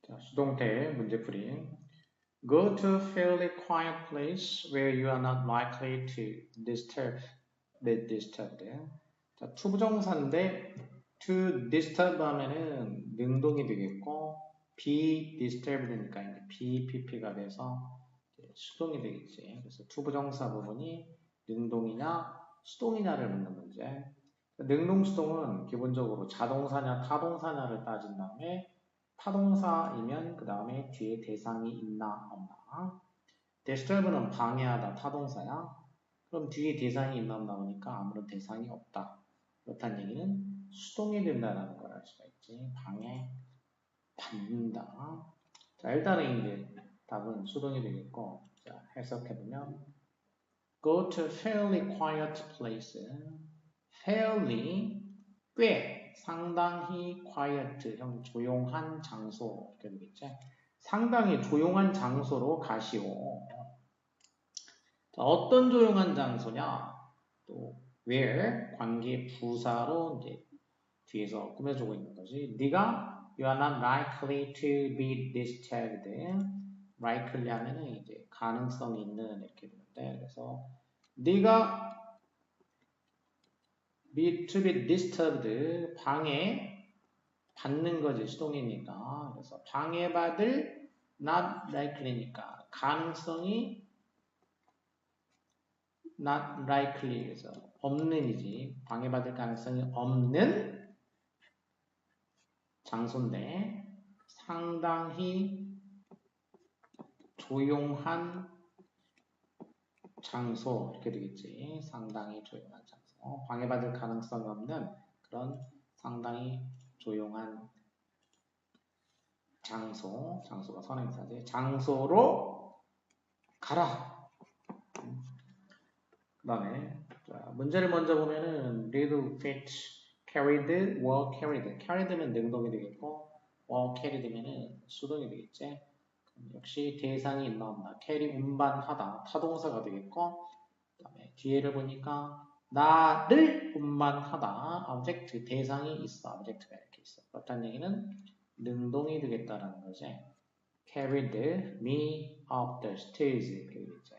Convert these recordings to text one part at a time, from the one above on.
자, 수동태 문제풀이. Go to a fairly quiet place where you are not likely to be disturbed. 자, 투부정사인데 to disturb 하면은 능동이 되겠고 be disturbed니까 이제 BPP가 돼서 수동이 되겠지. 그래서 투부정사 부분이 능동이냐 수동이냐를 묻는 문제. 능동수동은 기본적으로 자동사냐 타동사냐를 따진 다음에 타동사이면 그 다음에 뒤에 대상이 있나 없나. disturb는 방해하다 타동사야. 그럼 뒤에 대상이 있나 없나 보니까 아무런 대상이 없다. 그렇다는 얘기는 수동이 된다는 걸 알 수가 있지. 방해 받는다. 자, 일단은 이제 답은 수동이 되겠고, 자, 해석해보면 go to a fairly quiet place. fairly 꽤 상당히 quiet 형 조용한 장소 이렇게 되겠지. 상당히 조용한 장소로 가시오. 자, 어떤 조용한 장소냐? 또 where 관계 부사로 이제 뒤에서 꾸며주고 있는 거지. 네가 you are not likely to be disturbed. likely 하면은 이제 가능성이 있는 이렇게 되는데 그래서 네가 to be disturbed 방해 받는 거지 수동이니까 그래서 방해받을 not likely니까 가능성이 not likely 그래서 없는이지 방해받을 가능성이 없는 장소인데 상당히 조용한 장소 이렇게 되겠지 상당히 조용한 장소 방해받을 가능성이 없는 그런 상당히 조용한 장소가 선행사지 장소로 가라 그 다음에 문제를 먼저 보면은 read, fetch, carried, were carried carried면 능동이 되겠고 were carried면은 수동이 되겠지 역시 대상이 있나 없나 carry 운반하다 타동사가 되겠고 그 다음에 뒤에를 보니까 나를 운반하다 object 대상이 있어 object가 이렇게 있어 그렇다는 얘기는 능동이 되겠다라는 거지 carried me up the stairs 이렇게 되겠지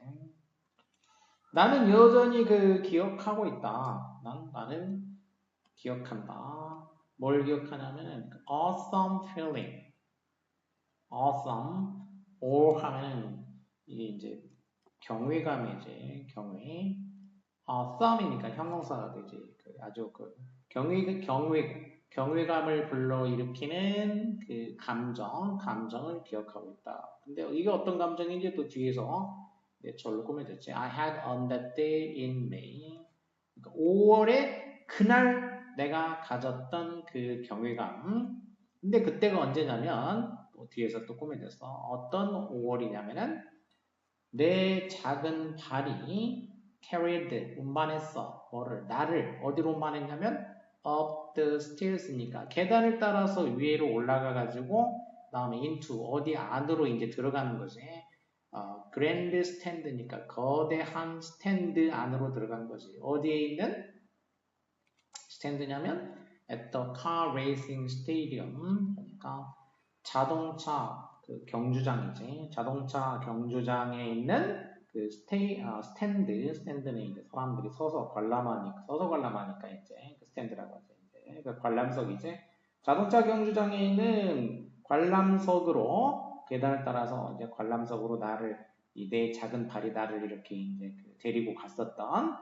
나는 여전히 기억하고 있다. 나는 기억한다. 뭘 기억하냐면 awesome feeling. awesome or 하면은 이게 이제 경외감이지. awesome이니까 형용사가 되지. 아주 경외감을 불러일으키는 감정을 기억하고 있다. 근데 이게 어떤 감정인지 또 뒤에서 절로 꾸며졌지. I had on that day in May. 그러니까 5월에 그날 내가 가졌던 그 경외감. 근데 그때가 언제냐면 뒤에서 또 꾸며졌어. 어떤 5월이냐면은 내 작은 발이 carried 운반했어. 나를 어디로 운반했냐면 up the stairs니까 계단을 따라서 위로 올라가가지고 다음에 into 어디 안으로 이제 들어가는 거지. 그랜드 스탠드니까 거대한 스탠드 안으로 들어간 거지. 어디에 있는 스탠드냐면 at the car racing stadium 그러니까 자동차 경주장이지. 자동차 경주장에 있는 스탠드는 이제 사람들이 서서 관람하니까 이제 그 스탠드라고 하죠. 이제 그 관람석이지. 자동차 경주장에 있는 관람석으로 계단을 따라서 이제 관람석으로 내 작은 발이 나를 이렇게 이제 데리고 갔었던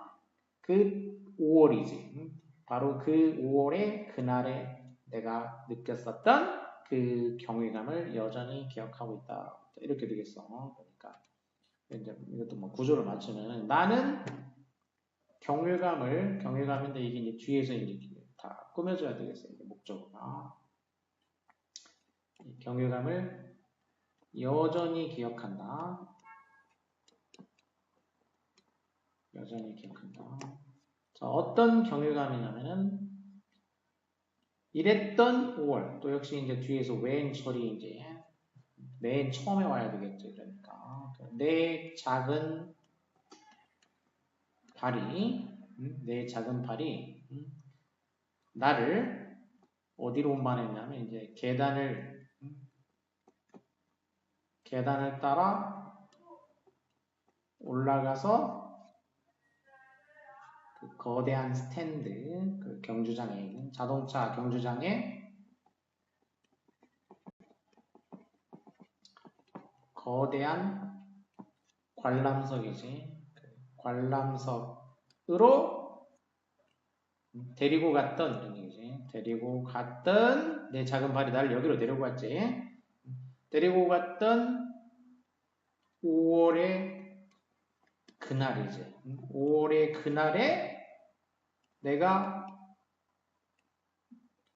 그 5월이지. 바로 그 5월에 그날에 내가 느꼈었던 그 경외감을 여전히 기억하고 있다. 이렇게 되겠어. 그러니까 이제 이것도 뭐 구조를 맞추면 나는 경외감인데 이게 이제 뒤에서 이제 다 꾸며줘야 되겠어. 이제 목적어가 경외감을 여전히 기억한다. 여전히 기억한다. 자, 어떤 경외감이냐면은 이랬던 5월 또 역시 이제 뒤에서 when 처리 이제 맨 처음에 와야 되겠죠. 그러니까 내 작은 발이 나를 어디로 운반했냐면 이제 계단을 계단을 따라 올라가서 그 거대한 스탠드, 그 경주장에 있는 자동차 경주장에 거대한 관람석이지. 그 관람석으로 데리고 갔던 이런 얘기지. 데리고 갔던 내 작은 발이 나를 여기로 데리고 갔지. 데리고 갔던 5월의 그날이지. 5월의 그날에 내가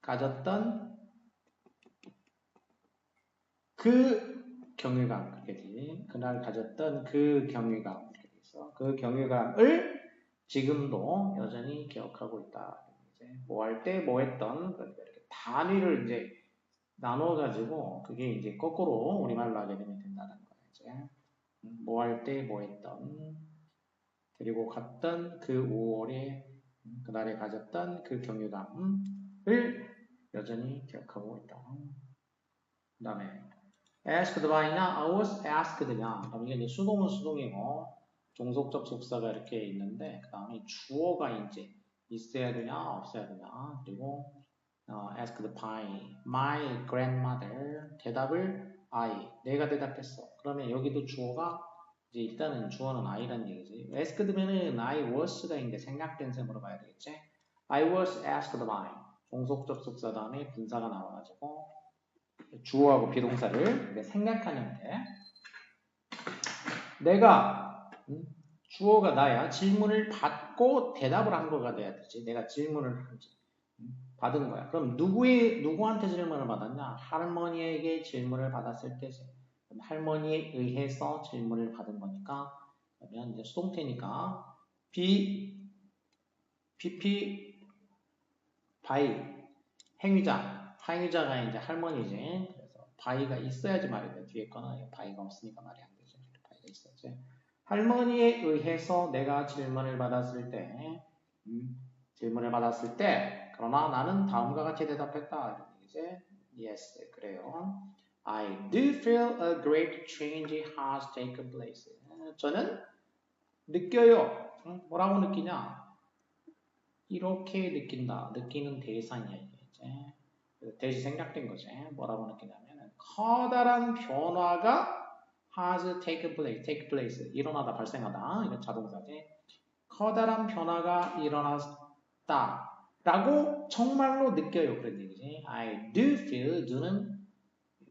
가졌던 그 경외감, 그렇게 되지. 그날 가졌던 그 경외감, 이렇게 돼 있어. 그 경외감을 지금도 여전히 기억하고 있다. 뭐 할 때 뭐 했던, 그러니까 이렇게 단위를 이제 나눠가지고 그게 이제 거꾸로 우리말로 하게 되면 된다는 거야. 이제 뭐 할 때 뭐 했던, 그리고 갔던 그 5월에 그날에 가졌던 그 경외감을 여전히 기억하고 있다. 그 다음에 asked by냐, I was asked냐. 이게 이제 수동은 수동이고 종속 접속사가 이렇게 있는데 그 다음에 주어가 이제 있어야 되냐 없어야 되냐. 그리고 asked by my grandmother. 대답을 I, 내가 대답했어. 그러면 여기도 주어가 이제 일단은 주어는 I란 얘기지. asked면은 I was가 이제 생략된 셈으로 봐야 되겠지. I was asked by 종속 접속사 다음에 분사가 나와가지고 주어하고 비동사를 생략한 형태. 내가 주어가 나야. 질문을 받고 대답을 한 거가 돼야 되지. 내가 질문을 받은 거야. 그럼 누구한테 질문을 받았냐? 할머니에게 질문을 받았을 때지. 할머니에 의해서 질문을 받은 거니까. 그러면 이제 수동태니까 PP by 행위자가 이제 할머니지. 그래서 by가 있어야지 말이 돼. 뒤에 거는 by가 없으니까 말이 안 되죠. by가 있어야지. 할머니에 의해서 내가 질문을 받았을 때, 그러나 나는 다음과 같이 대답했다. 이제 yes, 그래요. I do feel a great change has taken place. 저는 느껴요. 뭐라고 느끼냐? 이렇게 느낀다. 느끼는 대상이야 이게. 대시 생략된 거지. 뭐라고 느끼냐면 커다란 변화가 has taken place, 일어나다, 발생하다. 이건 자동사지. 커다란 변화가 일어났다. 라고 정말로 느껴요. 그런 얘기지. I do feel, do는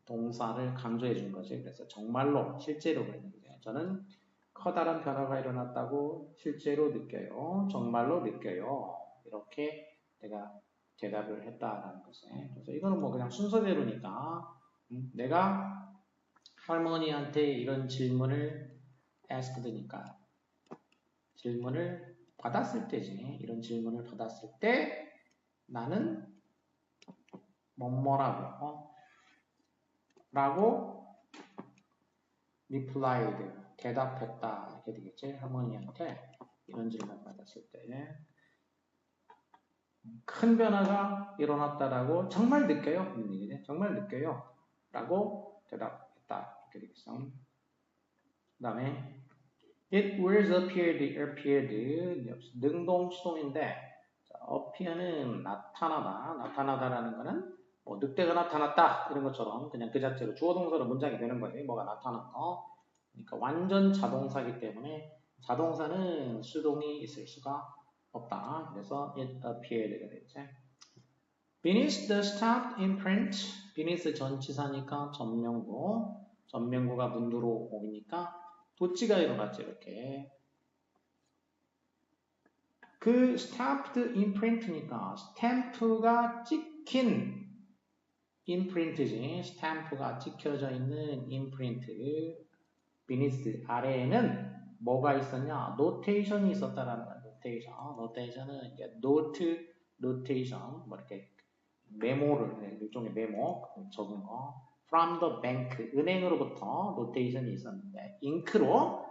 동사를 강조해 준 거지. 그래서 정말로, 실제로 그런 얘기지. 저는 커다란 변화가 일어났다고 실제로 느껴요. 정말로 느껴요. 이렇게 내가 대답을 했다라는 거지. 그래서 이거는 뭐 그냥 순서대로니까 내가 할머니한테 이런 질문을 asked니까 질문을 받았을 때지. 이런 질문을 받았을 때 나는 뭐뭐라고 라고 replied, 대답했다 이렇게 되겠지. 할머니한테 이런 질문을 받았을 때 큰 변화가 일어났다라고 정말 느껴요. 정말 느껴요. 라고 대답했다. 이렇게 되겠어. 그 다음에 it was appeared 능동 수동인데 appear는 나타나다라는 거는 뭐 늑대가 나타났다 이런 것처럼 그냥 그 자체로 주어 동사로 문장이 되는 거지. 뭐가 나타난 거. 그러니까 완전 자동사이기 때문에 자동사는 수동이 있을 수가 없다. 그래서 it appeared가 되겠지. Beneath the stamped imprint, beneath 전치사니까 전명구가 문두로 오니까 도치가 일어났죠. 이렇게. 그 stamped imprint니까 스탬프가 찍힌 imprint지. 스탬프가 찍혀져 있는 imprint. beneath 아래에는 뭐가 있었냐? 노테이션이 있었다라는 거야. 노테이션은 이제 노트, 노테이션 뭐 이렇게 메모를 일종의 메모 적은 거. from the bank 은행으로부터 노테이션이 있었는데 잉크로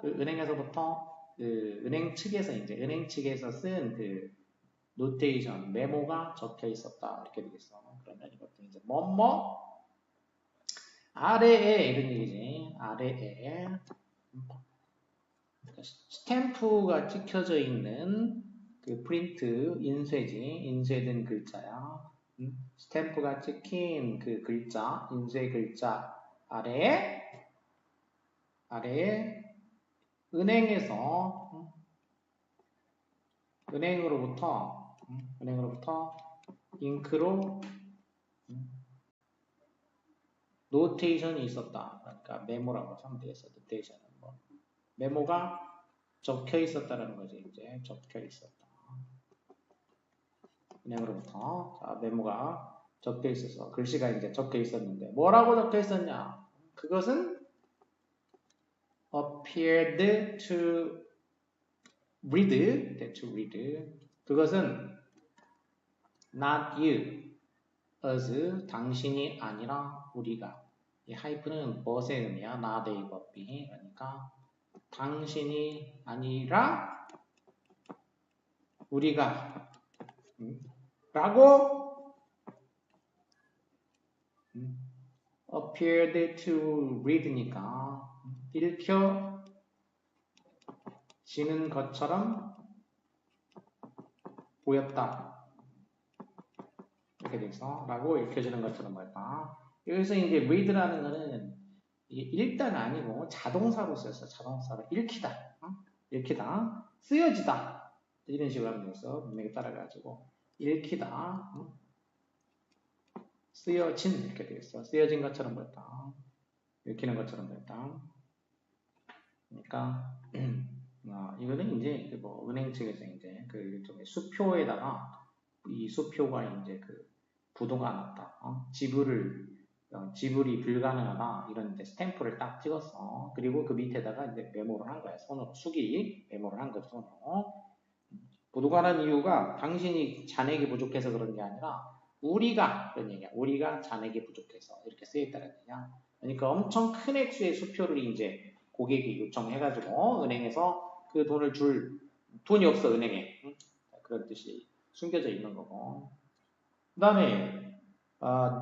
그 은행에서부터 그 은행 측에서 쓴 그 노테이션, 메모가 적혀 있었다. 이렇게 되겠어. 그러면 이것도 이제 뭐뭐 아래에 이런 얘기지. 아래에 스탬프가 찍혀져 있는 그 프린트 인쇄지, 인쇄된 글자야. 스탬프가 찍힌 그 글자, 인쇄 글자 아래에 은행에서 은행으로부터 잉크로 노테이션이 있었다. 그러니까 메모라고 하면 되겠어. 노테이션은 뭐 메모가 적혀 있었다라는 거지. 이제 적혀 있었다. 은행으로부터 자, 메모가 적혀 있어서 글씨가 이제 적혀 있었는데 뭐라고 적혀 있었냐? 그것은 appeared to read. 그것은 not you, us, 당신이 아니라 우리가. 이 하이픈은 but의 의미야. not a but be. 그러니까 당신이 아니라 우리가 라고 appeared to read니까 읽혀지는 것처럼 보였다. 이렇게 돼서 라고 읽혀지는 것처럼 보였다. 여기서 이제 read라는 거는 이게 읽다가 아니고 자동사로 쓰였어. 자동사로 읽히다. 읽히다. 쓰여지다. 이런 식으로 하면 돼서 문맥에 따라가지고 읽히다. 쓰여진 이렇게 되겠어. 쓰여진 것처럼 보였다. 읽히는 것처럼 보였다. 그러니까 이거는 이제 뭐 은행 측에서 이제 그 일종의 수표에다가 이 수표가 이제 그 부도가 났다. 지불이 불가능하다. 이런 이제 스탬프를 딱 찍었어. 그리고 그 밑에다가 이제 메모를 한 거야. 손으로 수기 메모를 한 거죠. 손으로. 부도가 난 이유가 당신이 잔액이 부족해서 그런 게 아니라 우리가 그런 얘기야. 우리가 잔액이 부족해서 이렇게 쓰여있다는 얘기야. 그러니까 엄청 큰 액수의 수표를 이제 고객이 요청해가지고 은행에서 그 돈을 줄 돈이 없어 은행에. 그런 뜻이 숨겨져 있는 거고. 그 다음에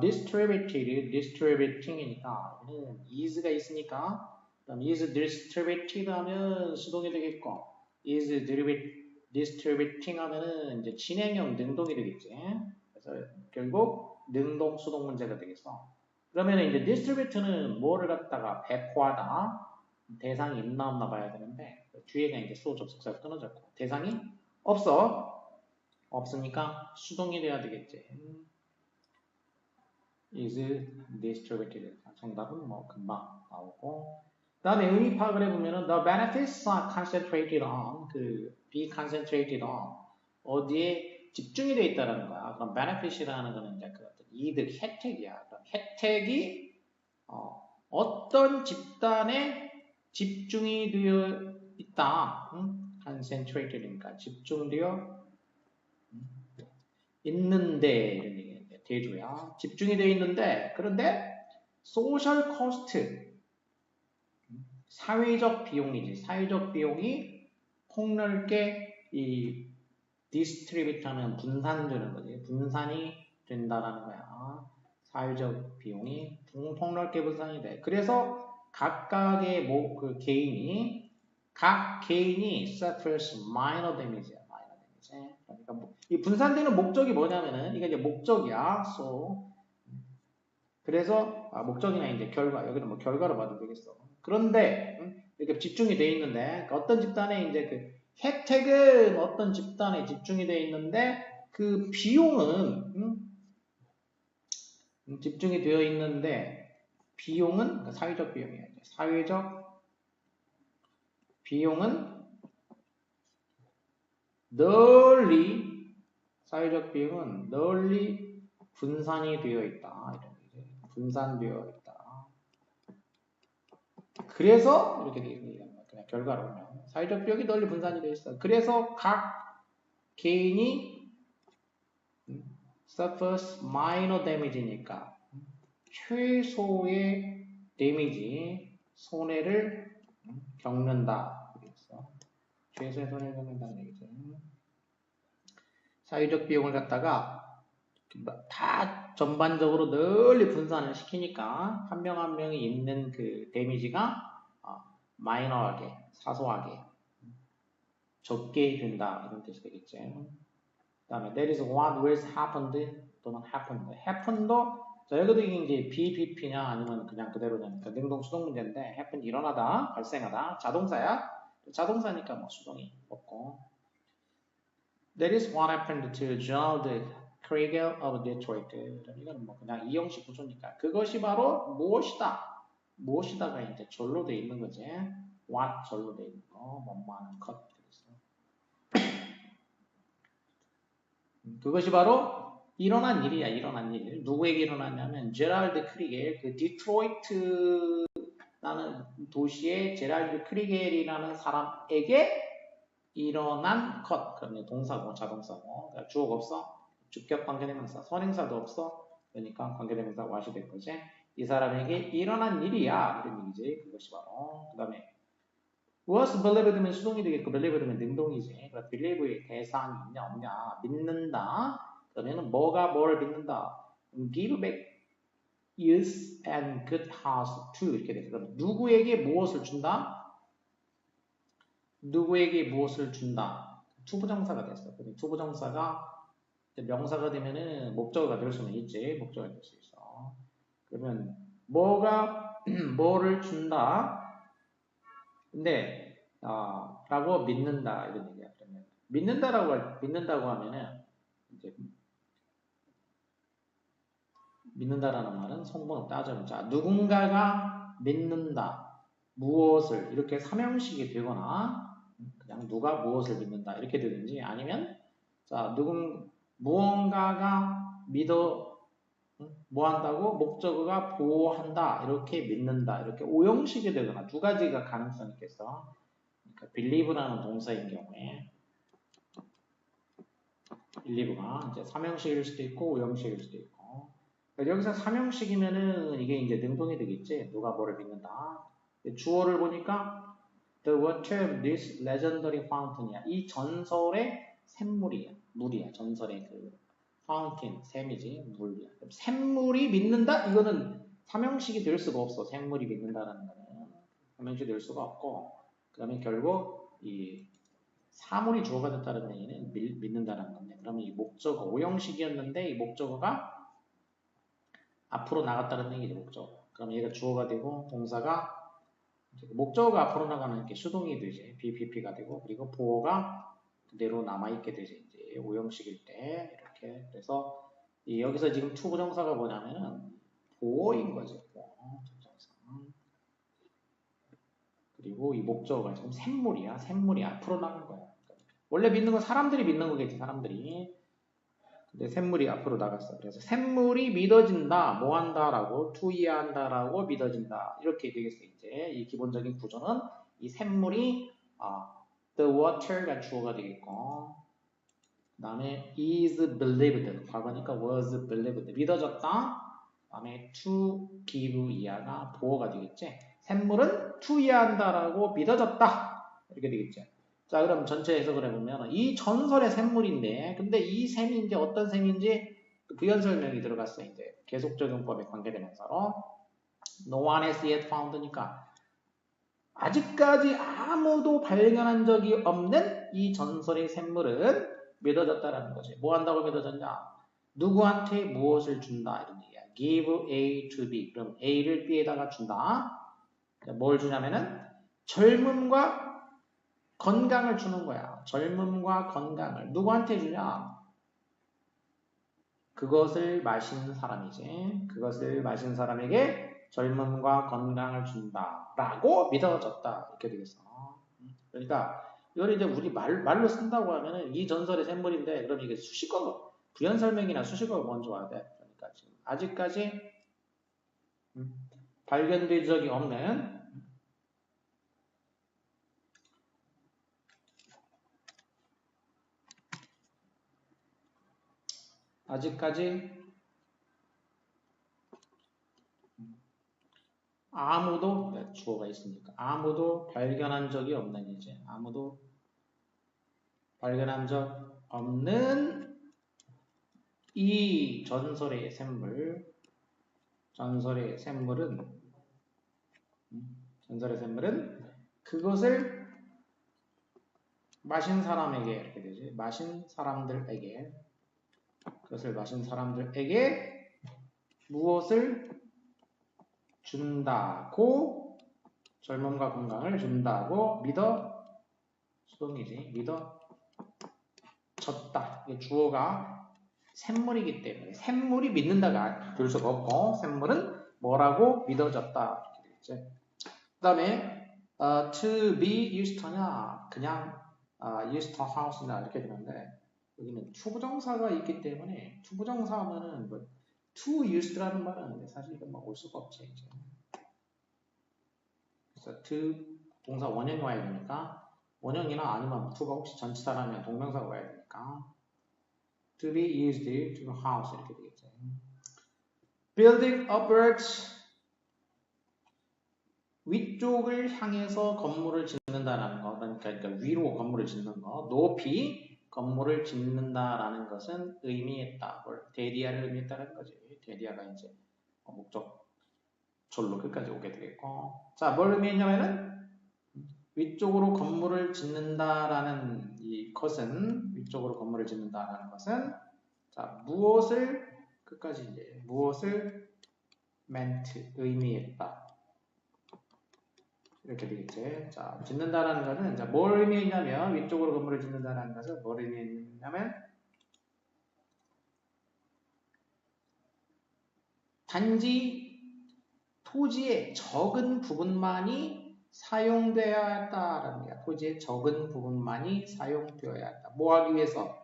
distributing이니까 is가 있으니까 그다음 is distributed 하면 수동이 되겠고 is distributing 하면은 이제 진행형 능동이 되겠지. 그래서 결국 능동 수동 문제가 되겠어. 그러면 이제 distribute는 뭐를 갖다가 배포하다 대상이 있나 없나 봐야 되는데 뒤에가 이제 수호 접속사가 끊어졌고 대상이 없으니까 수동이 돼야 되겠지. is distributed. 정답은 뭐 금방 나오고. 그 다음에 의미 파악을 해보면은 the benefits are concentrated on be concentrated on 어디에 집중이 되어 있다는 거야. 그럼 benefit이라는 거는 이제 그 어떤 이득, 혜택이야. 그럼 혜택이 어떤 집단에 집중이 되어 있다. concentrated니까 집중되어 있는데 이런 얘기. 대조야. 집중이 되어 있는데 그런데 소셜 코스트 사회적 비용이지. 사회적 비용이 폭넓게 이 디스트리뷰터는 분산되는 거지. 분산이 된다라는 거야. 사회적 비용이 폭넓게 분산이 돼. 그래서 각각의 각 개인이 suffers minor damage야. minor damage. 그러니까 이 분산되는 목적이 뭐냐면은 이게 이제 목적이야. 그래서 목적이나 이제 결과 여기는 뭐 결과로 봐도 되겠어. 그런데 이렇게 집중이 돼 있는데 어떤 집단에 이제 그 혜택은 어떤 집단에 집중이 돼 있는데 그 비용은 집중이 되어 있는데 비용은 그러니까 사회적 비용이야. 사회적 비용은 사회적 비용은 널리 분산이 되어 있다. 이런 얘기. 분산되어 있다. 그래서 이렇게 되는 그냥 결과로 보면 사회적 비용이 널리 분산이 되어 있어. 그래서 각 개인이 suffers minor damage니까 최소의 데미지, 손해를 겪는다. 그래서 최소의 손해를 겪는다는 얘기죠. 사회적 비용을 갖다가 다 전반적으로 널리 분산을 시키니까 한 명 한 명이 입는 그 데미지가 마이너하게, 사소하게, 적게 된다 이런 뜻이 되겠죠. 그 다음에 that is what will happened 또는 happened. happened도 자, 여기도 이제 BPP냐 아니면 그냥 그대로냐 능동 수동 문제인데 happen 일어나다, 발생하다, 자동사야. 자동사니까 뭐 수동이 없고. That is what happened to Gerald Kriegel of Detroit. 이건 뭐 그냥 이형식 구조니까 그것이 바로 무엇이다. 무엇이다가 이제 절로 돼 있는 거지. what 절로 돼 있는 거, 뭐뭐하는 것. 그것이 바로 일어난 일이야. 일어난 일. 누구에게 일어났냐면 제랄드 크리겔, 그 디트로이트라는 도시의 제랄드 크리겔이라는 사람에게 일어난 것. 그러면 동사고 자동사고. 그러니까 주어가 없어. 주격 관계대명사. 선행사도 없어. 그러니까 관계대명사 what이 될 거지. 이 사람에게 일어난 일이야. 이런 얘기지. 그것이 바로. 그 다음에 was believed면 수동이 되겠고 believed면 능동이지. 그러니까 believe의 대상이 있냐 없냐. 믿는다. 그러면 뭐가 뭘 믿는다. give back youth and good house to 이렇게 되죠. 그럼 누구에게 무엇을 준다? 누구에게 무엇을 준다? 투부정사가 됐어. 투부정사가 명사가 되면은 목적어가 될 수는 있지. 목적어가 될 수 있어. 그러면 뭐가 뭐를 준다? 근데 라고 믿는다 이런 얘기야. 그러면 믿는다고 하면은 이제 믿는다라는 말은 성분을 따져보면 자 누군가가 믿는다 무엇을 이렇게 삼형식이 되거나 그냥 누가 무엇을 믿는다 이렇게 되든지 아니면 자 무언가가 믿어 뭐 한다고 목적어가 보호한다 이렇게 믿는다 이렇게 오형식이 되거나 두 가지가 가능성이 있겠어. 그러니까 believe라는 동사인 경우에 believe가 이제 삼형식일 수도 있고 오형식일 수도 있고 그러니까 여기서 삼형식이면은 이게 이제 능동이 되겠지. 누가 뭐를 믿는다. 주어를 보니까 the water of this legendary fountain이야. 이 전설의 샘물이야. 물이야. 전설의 그 fountain, 샘이지. 물이야. 샘물이 믿는다? 이거는 삼형식이 될 수가 없어. 샘물이 믿는다라는 거는 삼형식이 될 수가 없고 그 다음에 결국 이 사물이 주어가 됐다는 얘기는 믿는다는 건데 그러면 이 목적어 오형식이었는데 이 목적어가 앞으로 나갔다는 얘기죠. 목적어. 그럼 얘가 주어가 되고 동사가 목적어가 앞으로 나가는 게 수동이 되지. BPP가 되고 그리고 보어가 그대로 남아있게 되지. 이제 오형식일 때 이렇게 그래서 여기서 지금 투부정사가 뭐냐면은 보어인 거죠. 보어. 그리고 이 목적어가 지금 샘물이야. 샘물이 앞으로 나간 거야. 원래 믿는 건 사람들이 믿는 거겠지. 사람들이. 근데 샘물이 앞으로 나갔어. 그래서 샘물이 믿어진다. 뭐 한다라고 투이한다라고 믿어진다. 이렇게 되겠어. 이제 이 기본적인 구조는 이 샘물이 the water가 주어가 되겠고 그 다음에 is believed 과거니까 was believed 믿어졌다. 그 다음에 to give 이하가 보어가 되겠지. 샘물은 투이한다라고 믿어졌다. 이렇게 되겠지. 자, 그럼 전체 해석을 해보면 이 전설의 샘물인데 근데 이 샘이 이제 어떤 샘인지 부연 설명이 들어갔어요. 이제 계속적용법에 관계되면서 no one has yet found니까 아직까지 아무도 발견한 적이 없는 이 전설의 샘물은 믿어졌다라는 거지. 뭐 한다고 믿어졌냐? 누구한테 무엇을 준다 이런 얘기야. give A to B. 그럼 A를 B에다가 준다. 뭘 주냐면은 젊음과 건강을 주는 거야. 젊음과 건강을. 누구한테 주냐? 그것을 마신 사람이지. 그것을 마신 사람에게 젊음과 건강을 준다. 라고 믿어졌다. 이렇게 되겠어. 그러니까, 이걸 이제 우리 말로 쓴다고 하면은 이 전설의 샘물인데, 그럼 이게 수식어, 부연설명이나 수식어가 먼저 와야 돼. 그러니까 지금 아직까지 발견된 적이 없는 아직까지 아무도 주어가 있으니까 아무도 발견한 적이 없는 이제 아무도 발견한 적 없는 이 전설의 샘물은 그것을 마신 사람에게 이렇게 되지. 그것을 마신 사람들에게 무엇을 준다고 젊음과 건강을 준다고 믿어졌다. 이게 주어가 샘물이기 때문에 샘물이 믿는다가 될 수가 없고 샘물은 뭐라고 믿어졌다. 이렇게 되겠지. 그 다음에 to be used to냐 그냥 used to house나 이렇게 되는데 여기는 투부정사가 있기 때문에 투부정사하면은 뭐 to used라는 말은 사실 이건 뭐 올 수가 없지 이제. 그래서 to 동사 원형이 와야 되니까 원형이나 아니면 to가 혹시 전치사라면 동명사가 와야 되니까 to be used to house 이렇게 되겠죠. building upwards 위쪽을 향해서 건물을 짓는다라는 거, 그러니까 위로 건물을 짓는 거, 높이 건물을 짓는다라는 것은 의미했다. 대디아를 의미했다는 거지. 대디아가 이제 목적절로 끝까지 오게 되겠고, 자, 뭘 의미했냐면은 위쪽으로 건물을 짓는다라는 이 것은 위쪽으로 건물을 짓는다라는 것은 자 무엇을 끝까지 이제 무엇을 meant 의미했다. 이렇게 되겠지. 자, 짓는다라는 것은 자, 뭘 의미했냐면 위쪽으로 건물을 짓는다라는 것은 뭘 의미했냐면 단지 토지의 적은 부분만이 사용되어야 했다라는 거야. 토지의 적은 부분만이 사용되어야 했다. 뭐 하기 위해서?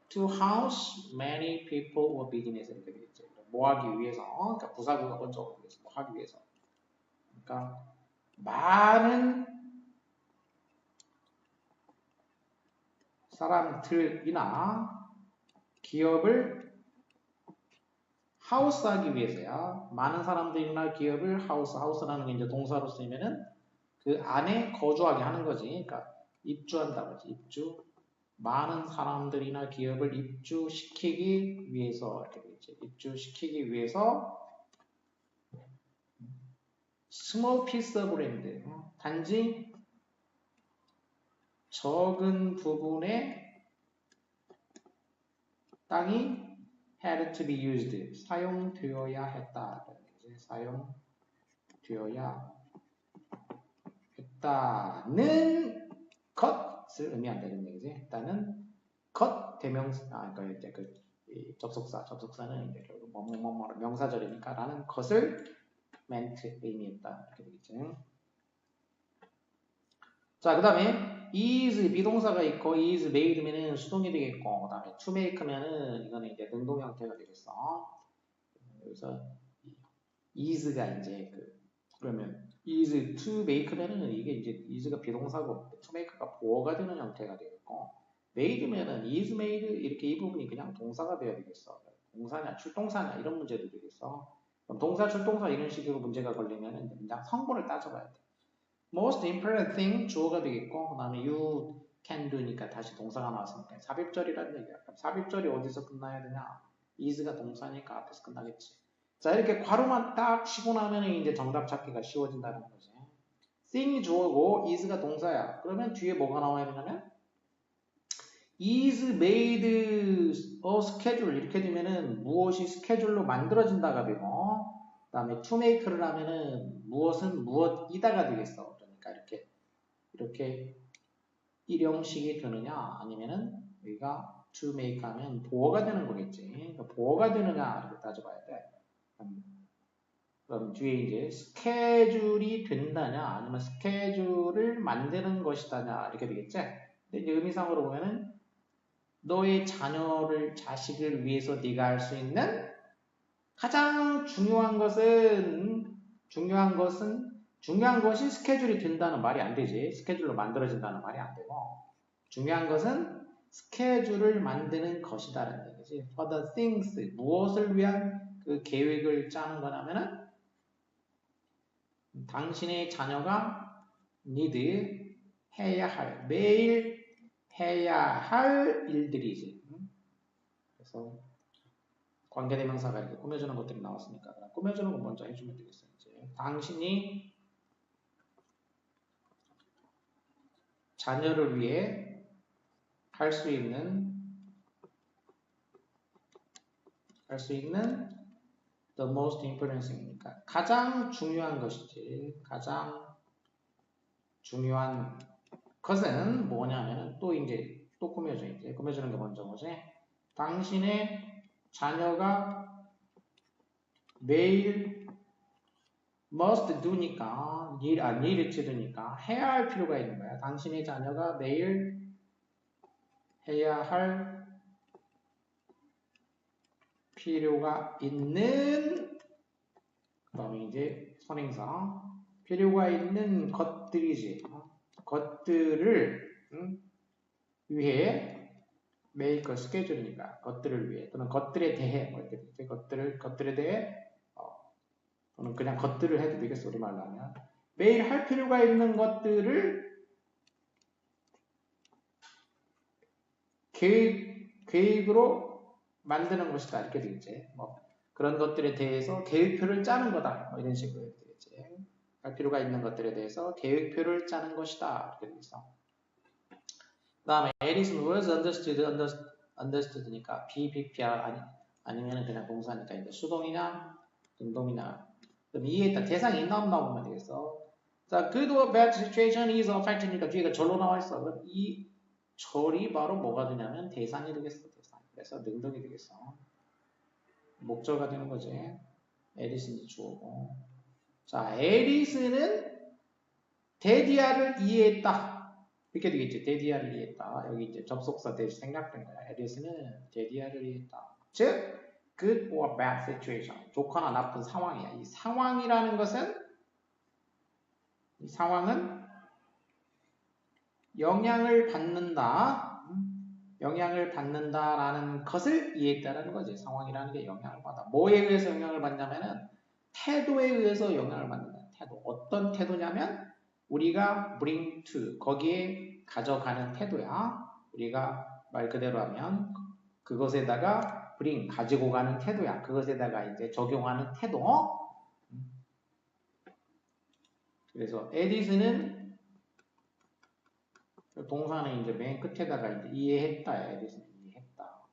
To house many people or business 이렇게 되겠지. 뭐 하기 위해서? 그러니까 부사구가 먼저 오기 위해서. 뭐 하기 위해서? 그러니까 많은 사람들이나 기업을 하우스하기 위해서야. 많은 사람들이나 기업을 하우스라는 게 이제 동사로 쓰이면은 그 안에 거주하게 하는 거지. 그러니까 입주한다고 하지. 입주. 많은 사람들이나 기업을 입주시키기 위해서 이렇게 되겠지. 입주시키기 위해서 small piece of land. 단지 적은 부분의 땅이 had to be used. 사용되어야 했다. 사용되어야 했다는 것을 의미한다는 얘기지. 했다는 것 대명사. 그러니까 이제 그 접속사는 이제 결국 뭐뭐 명사절이니까 라는 것을 meant 의미했다. 이렇게 되겠지. 자, 그 다음에 is 비동사가 있고 is made면은 수동이 되겠고 그 다음에 to make면은 이거는 이제 능동 형태가 되겠어. 그래서 is가 이제 그러면 is to make면은 이게 이제 is가 비동사고 to make가 보어가 되는 형태가 되겠고 made면은 is made 이렇게 이 부분이 그냥 동사가 되어야 되겠어. 동사냐 출동사냐 이런 문제도 되겠어. 그럼 동사 출동사 이런 식으로 문제가 걸리면은 그냥 성분을 따져봐야 돼. most important thing 주어가 되겠고 그 다음에 you can do니까 다시 동사가 나왔으니까 삽입절이라는 얘기야. 그럼 삽입절이 어디서 끝나야 되냐? is가 동사니까 앞에서 끝나겠지. 자 이렇게 괄호만 딱 치고 나면 이제 정답 찾기가 쉬워진다는 거지. thing이 주어고 is가 동사야. 그러면 뒤에 뭐가 나와야 되냐면 is made a schedule 이렇게 되면은 무엇이 스케줄로 만들어진다가 되고 그 다음에 to make를 하면은 무엇은 무엇이다가 되겠어. 그러니까 이렇게 일형식이 되느냐 아니면은 여기가 to make 하면 보어가 되는 거겠지. 그러니까 보어가 되느냐 이렇게 따져봐야 돼. 그럼 뒤에 이제 스케줄이 된다냐 아니면 스케줄을 만드는 것이다냐 이렇게 되겠지. 근데 이제 의미상으로 보면은 너의 자식을 위해서 네가 할 수 있는 가장 중요한 것이 스케줄이 된다는 말이 안 되지. 스케줄로 만들어진다는 말이 안 되고 중요한 것은 스케줄을 만드는 것이다라는 얘기지. For the things 무엇을 위한 그 계획을 짜는 거냐면은 당신의 자녀가 need 매일 해야 할 일들이지. 그래서 관계대명사가 이렇게 꾸며주는 것들이 나왔으니까 그럼 꾸며주는 거 먼저 해주면 되겠어요. 이제 당신이 자녀를 위해 할 수 있는 the most important thing이니까 가장 중요한 것이지. 가장 중요한 것은 뭐냐면 또 이제 또 꾸며주는 게 먼저 뭐지? 당신의 자녀가 매일 must do니까 need to do니까 해야 할 필요가 있는 거야. 당신의 자녀가 매일 해야 할 필요가 있는 그다음에 이제 선행사 필요가 있는 것들이지. 것들을 위해 make 스케줄이니까 것들을 위해 또는 것들에 대해 뭐 이렇게 것들에 대해 또는 그냥 것들을 해도 되겠어 우리말로 하면 매일 할 필요가 있는 것들을 계획으로 만드는 것이다 이렇게 되겠지. 뭐 그런 것들에 대해서 계획표를 짜는 거다 뭐 이런 식으로 되겠지. 할 필요가 있는 것들에 대해서 계획표를 짜는 것이다 이렇게 되겠어. 그 다음에 Edison was understood니까 BPPR 아니면 그냥 동사니까 이제 수동이냐 능동이냐 그럼 이해했다 대상이 있나 없나 보면 되겠어. 자, good or bad situation is affect니까 뒤에가 절로 나와 있어. 그럼 이 절이 바로 뭐가 되냐면 대상이 되겠어. 대상. 그래서 능동이 되겠어. 목적어가 되는 거지. 에디슨이 주어고. 자, 에디슨은 데디아를 이해했다. 이렇게 되겠지. 데디아를 이해했다. 여기 이제 접속사 대신 생략된 거야. 에디슨은 데디아를 이해했다. 즉, good or bad situation. 좋거나 나쁜 상황이야. 이 상황이라는 것은 이 상황은 영향을 받는다라는 것을 이해했다라는 거지. 상황이라는 게 영향을 받아. 뭐에 의해서 영향을 받냐면은 태도에 의해서 영향을 받는다. 태도. 어떤 태도냐면 우리가 bring to 거기에 가져가는 태도야. 우리가 말 그대로 하면 그것에다가 bring 가지고 가는 태도야. 그것에다가 이제 적용하는 태도. 그래서 에디슨은 동사는 이제 맨 끝에다가 이제 이해했다. 에디슨은 이해했다.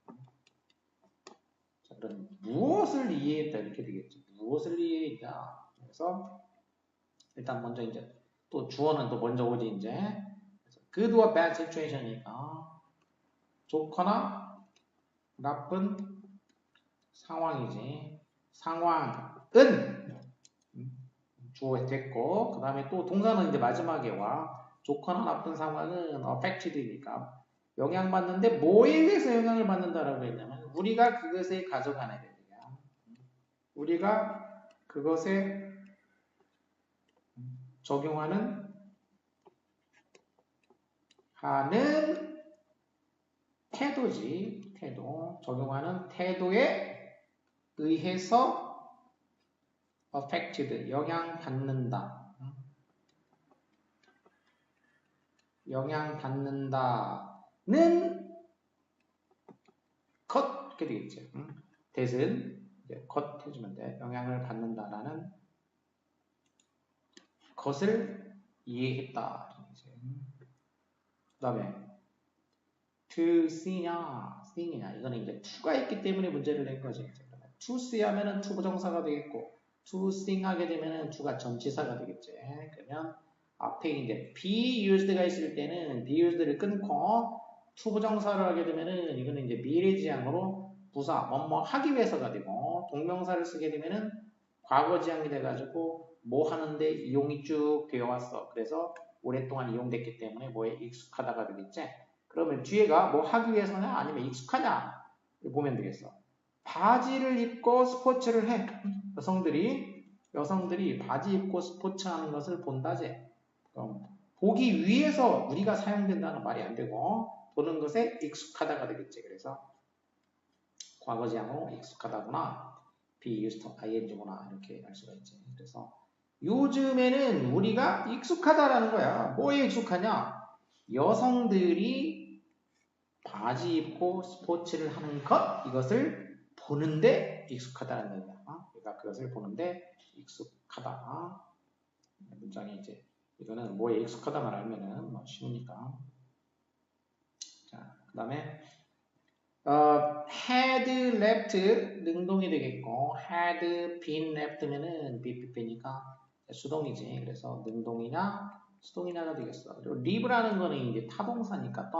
자, 그럼 무엇을 이해했다 이렇게 되겠죠. 무엇을 이해했냐. 그래서 일단 먼저 이제 또 주어는 또 먼저 오지 이제. good or bad situation이니까 좋거나 나쁜 상황이지. 상황은 주어 됐고 그 다음에 또 동사는 이제 마지막에 와. 좋거나 나쁜 상황은 affected니까 영향받는데 뭐에 의해서 영향을 받는다라고 했냐면 우리가 그것에 가져가는 거야. 우리가 그것에 적용하는 하는 태도지. 태도. 적용하는 태도에 의해서 affected 영향받는다. 영향받는다는 것 이렇게 되겠지. 대신 이제 것 해주면 돼. 영향을 받는다라는 것을 이해했다. 그 다음에 to see냐, seeing이냐 이거는 이제 to가 있기 때문에 문제를 낸 거지. to see 하면은 to 부정사가 되겠고 to seeing 하게 되면은 to가 전치사가 되겠지. 그러면 앞에 이제 be used가 있을 때는 be used를 끊고 to 부정사를 하게 되면은 이거는 이제 미래지향으로 부사 뭐뭐 하기 위해서가 되고 동명사를 쓰게 되면은 과거지향이 돼가지고 뭐 하는데 이용이 쭉 되어 왔어. 그래서 오랫동안 이용됐기 때문에 뭐에 익숙하다가 되겠지. 그러면 뒤에가 뭐 하기 위해서냐 아니면 익숙하냐 보면 되겠어. 바지를 입고 스포츠를 해. 여성들이 바지 입고 스포츠 하는 것을 본다지. 보기 위해서 우리가 사용된다는 말이 안 되고 보는 것에 익숙하다가 되겠지. 그래서 과거지향으로 익숙하다거나 be used to ing구나 이렇게 할 수가 있지. 그래서 요즘에는 우리가 익숙하다라는 거야. 뭐에 익숙하냐? 여성들이 바지 입고 스포츠를 하는 것 이것을 보는데 익숙하다는 얘기야. 그러니까 그것을 보는데 익숙하다. 문장이 이제 이거는 뭐에 익숙하다만 알면은 뭐 쉬우니까. 자, 그 다음에 had left 능동이 되겠고 had been left면은 BPP니까 수동이지. 그래서 능동이냐 수동이냐가 되겠어. 그리고 leave라는 거는 이제 타동사니까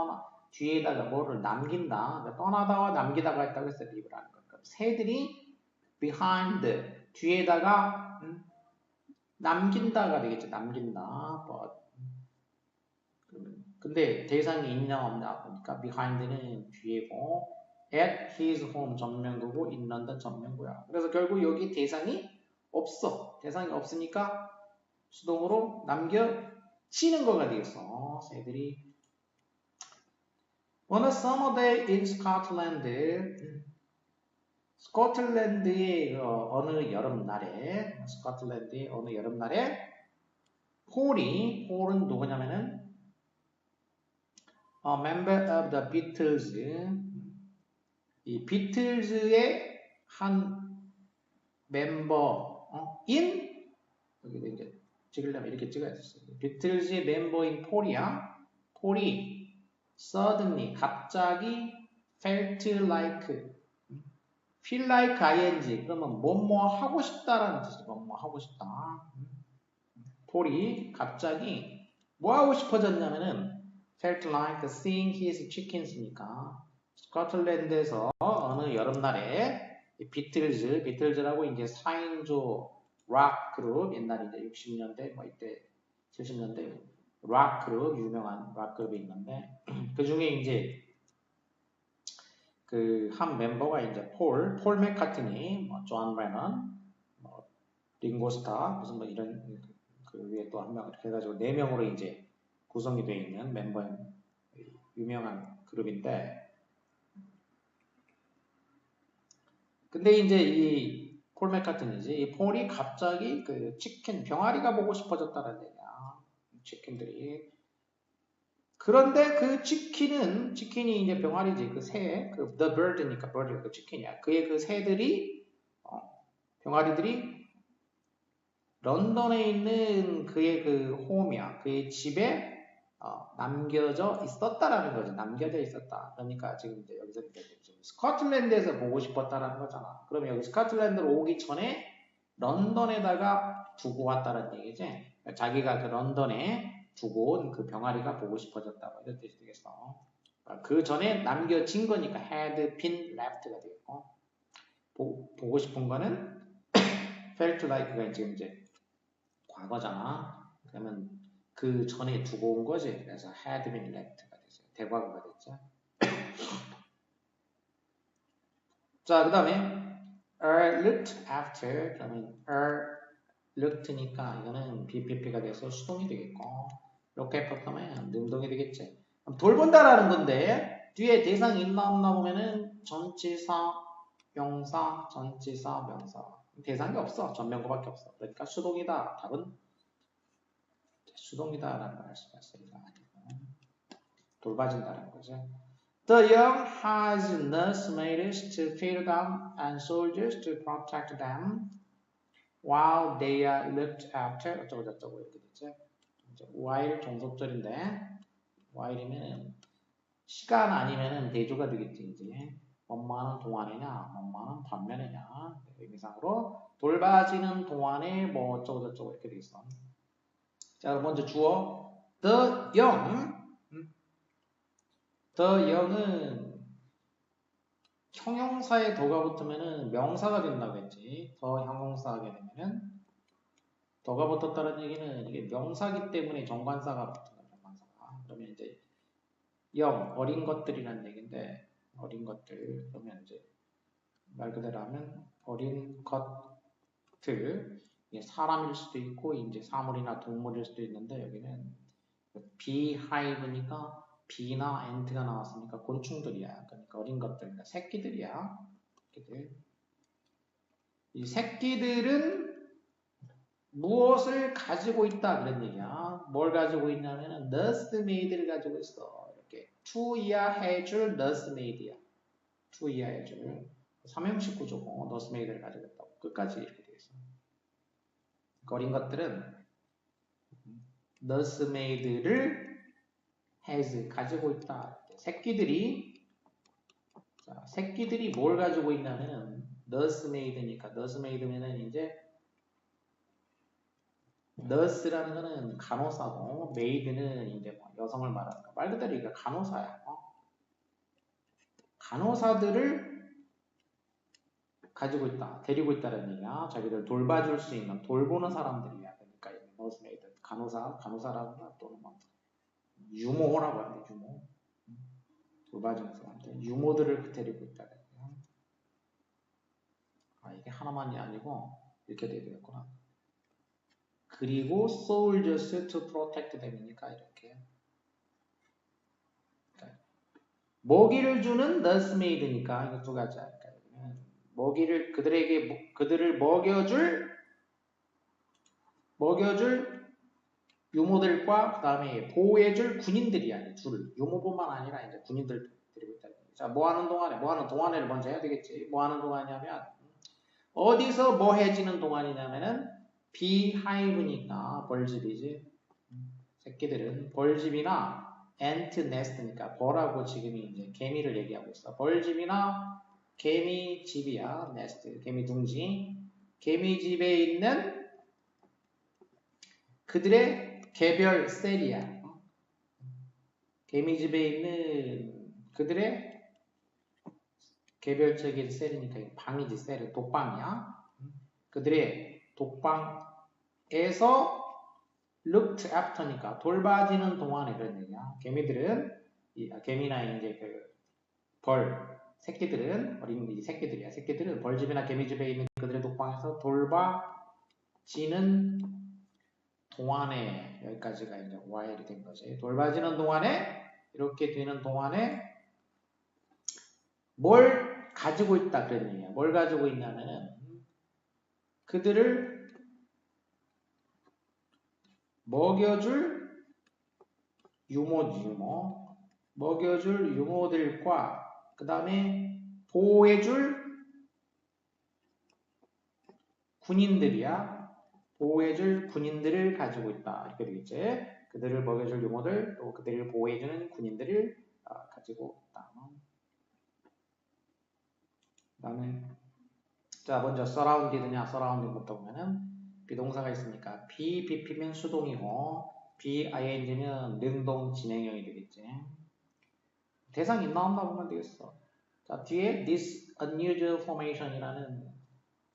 뒤에다가 뭐를 남긴다. 그러니까 떠나다와 남기다가 했다고 했어. leave라는 거. 그러니까 새들이 behind 뒤에다가 남긴다가 되겠죠. 남긴다. 근데 대상이 있냐 없냐 보니까 behind는 뒤에고 at his home 전면구고 in London 전면구야. 그래서 결국 여기 대상이 없어. 대상이 없으니까 수동으로 남겨지는 거가 되겠어. 새들이 On a summer day in Scotland 스코틀랜드의 어느 여름날에 스코틀랜드의 어느 여름날에 폴은 누구냐면은 member of the Beatles 이 비틀즈의 한 멤버인 여기 이제 찍으려면 이렇게 찍어야 됐어요. 비틀즈의 멤버인 폴이 suddenly 갑자기 felt like feel like ing 그러면 뭐뭐 하고 싶다라는 뜻이죠. 뭐뭐 하고 싶다. 폴이 갑자기 뭐 하고 싶어졌냐면은 felt like seeing his chickens니까 스코틀랜드에서 어느 여름날에 비틀즈라고 이제 4인조 락 그룹 옛날에 이제 60년대 뭐 이때 70년대 락 그룹 유명한 락 그룹이 있는데 그 중에 이제 그 한 멤버가 이제 폴 맥카트니, 뭐 존 레넌, 뭐 링고스타 무슨 뭐 이런 그 위에 또 한 명 이렇게 해가지고 4명으로 이제 구성이 되어 있는 멤버인 유명한 그룹인데 근데 이제 이 폴 맥카트니지 이 폴이 갑자기 그 치킨 병아리가 보고 싶어졌다는 얘기야. 치킨들이 그런데 그 치킨이 이제 병아리지 그 새, 그 the bird니까 bird가 그 치킨이야. 그의 그 새들이 병아리들이 런던에 있는 그의 그 홈이야. 그의 집에 남겨져 있었다라는 거지. 남겨져 있었다. 그러니까 지금 이제 여기서 스코틀랜드에서 보고 싶었다라는 거잖아. 그러면 여기 스코틀랜드로 오기 전에 런던에다가 두고 왔다는 얘기지. 그러니까 자기가 그 런던에 두고 온 그 병아리가 보고 싶어졌다. 이런 뜻이 되겠어. 그 전에 남겨진 거니까 had been left가 되겠고 보고 싶은 거는 felt like가 이제 과거잖아. 그러면 그 전에 두고 온 거지. 그래서 had been left가 되죠. 대과거가 됐죠. 자, 그 다음에 looked after 그러면 looked니까 이거는 BPP가 돼서 수동이 되겠고 look after면 능동이 되겠지. 돌본다라는 건데 뒤에 대상이 있나 없나 보면은 전치사, 명사, 전치사, 명사 대상이 없어. 전명구밖에 없어. 그러니까 수동이다. 답은 수동이다라는 걸 할 수가 있습니다. 돌봐진다는 거죠. The young has nursemaids to feed them and soldiers to protect them while they are looked after. 어쩌고저쩌고 이렇게 됐죠. while 종속절인데 while이면 시간 아니면은 대조가 되겠지 이제. 뭐뭐하는 동안이냐, 뭐뭐하는 반면이냐 의미상으로 돌봐지는 동안에 뭐 어쩌고저쩌고 이렇게 되겠어. 자, 먼저 주어 the young은 형용사에 더가 붙으면은 명사가 된다고 했지. 더 형용사 하게 되면은 더가 붙었다는 얘기는 이게 명사기 때문에 정관사가 붙은 거야. 정관사가. 그러면 이제 어린 것들이라는 얘기인데 어린 것들 그러면 이제 말 그대로 하면 어린 것들 이게 사람일 수도 있고 이제 사물이나 동물일 수도 있는데 여기는 beehive니까 bee나 ant가 나왔으니까 곤충들이야. 그러니까 어린 것들, 그러니까 새끼들이야. 새끼들. 이 새끼들은 무엇을 가지고 있다 그런 얘기야. 뭘 가지고 있냐면은 nursemaid를 가지고 있어. 이렇게 투이야 해줄 nursemaid이야. 투이야 해줄. 삼형식 구조고 thus made를 가지고 있다고 끝까지 이렇게 되어 있어요. 어린 것들은 thus made를 has 가지고 있다. 새끼들이 뭘 가지고 있냐면 thus made니까 thus made면은 이제 nurse라는 거는 간호사고 maid는 이제 뭐 여성을 말하는 거. 말 그대로 이게 간호사야. 간호사들을 가지고 있다, 데리고 있다는 얘기야. 자기들 돌봐줄 수 있는 돌보는 사람들이야. 그러니까 nurse maid, 간호사라는 거 또는 뭐 유모라고 하는데 유모, 돌봐주는 사람들, 유모들을 데리고 있다는 얘기야. 이게 하나만이 아니고 이렇게 돼야 되겠구나. 그리고 soldiers to protect them이니까 이렇게 먹이를 주는 nursemaid니까 이거 두 가지 할까요? 먹이를 그들을 먹여줄 유모들과 그 다음에 보호해줄 군인들이야. 유모뿐만 아니라 이제 군인들 데리고 있다. 자, 뭐 하는 동안에를 먼저 해야 되겠지. 뭐 하는 동안이냐면 어디서 뭐 해지는 동안이냐면은 beehive니까 벌집이지. 새끼들은 벌집이나 ant nest니까 벌하고 지금이 이제 개미를 얘기하고 있어. 벌집이나 개미 집이야. nest, 개미 둥지. 개미 집에 있는 그들의 개별 셀이야. 개미 집에 있는 그들의 개별적인 셀이니까 방이지. 셀은 독방이야. 그들의 독방에서 looked after니까 돌봐지는 동안에 그런 얘기야. 개미나 이제 새끼들은 어린 새끼들이야. 새끼들은 벌집이나 개미집에 있는 그들의 독방에서 돌봐지는 동안에 여기까지가 이제 while이 된 거지. 돌봐지는 동안에 이렇게 되는 동안에 뭘 가지고 있다 그런 얘기야. 뭘 가지고 있냐면은 그들을 먹여줄 먹여줄 유모들과 그 다음에 보호해줄 군인들이야. 보호해줄 군인들을 가지고 있다. 이렇게 되겠지. 그들을 먹여줄 유모들, 또 그들을 보호해주는 군인들을 가지고 있다. 그 다음에 자, 먼저 surrounded냐, surrounded부터 보면은 비동사가 있으니까 BPP면 수동이고 BING면 능동 진행형이 되겠지. 대상이 있나 없나 보면 되겠어. 자, 뒤에 this unusual formation이라는